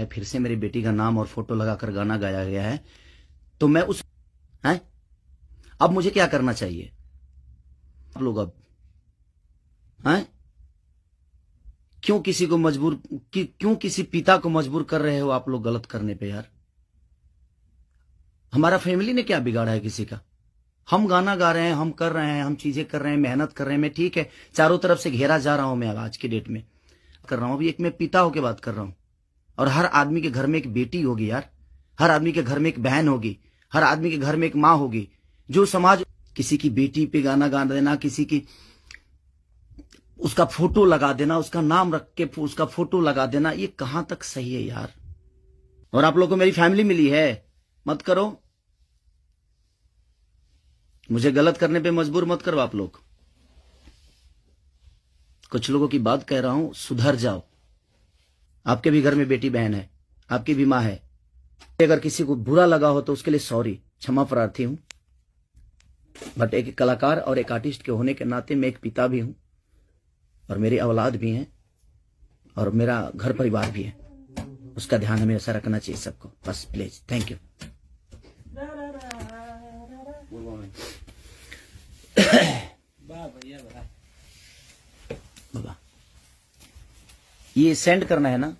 है, फिर से मेरी बेटी का नाम और फोटो लगाकर गाना गाया गया है, तो मैं उस हैं अब मुझे क्या करना चाहिए आप लोग? अब हैं क्यों किसी को मजबूर क्यों किसी पिता को मजबूर कर रहे हो आप लोग गलत करने पे? यार हमारा फैमिली ने क्या बिगाड़ा है किसी का? हम गाना गा रहे हैं, हम कर रहे हैं, हम चीजें कर रहे हैं, मेहनत कर रहे हैं। मैं ठीक है, चारों तरफ से घेरा जा रहा हूं, मैं आज की डेट में कर रहा हूं। अभी एक मैं पिता होकर बात कर रहा हूं, और हर आदमी के घर में एक बेटी होगी यार, हर आदमी के घर में एक बहन होगी, हर आदमी के घर में एक माँ होगी। जो समाज किसी की बेटी पे गाना गा देना, किसी की उसका फोटो लगा देना, उसका नाम रख के उसका फोटो लगा देना, ये कहां तक सही है यार? और आप लोग को मेरी फैमिली मिली है, मत करो, मुझे गलत करने पे मजबूर मत करो आप लोग। कुछ लोगों की बात कह रहा हूं, सुधर जाओ। आपके भी घर में बेटी बहन है, आपकी भी मां है। अगर किसी को बुरा लगा हो तो उसके लिए सॉरी, क्षमा प्रार्थी हूं। बट एक कलाकार और एक आर्टिस्ट के होने के नाते मैं एक पिता भी हूं, और मेरी औलाद भी है, और मेरा घर परिवार भी है। उसका ध्यान हमें ऐसा रखना चाहिए सबको। बस प्लीज, थैंक यू। बाबा ये सेंड करना है ना?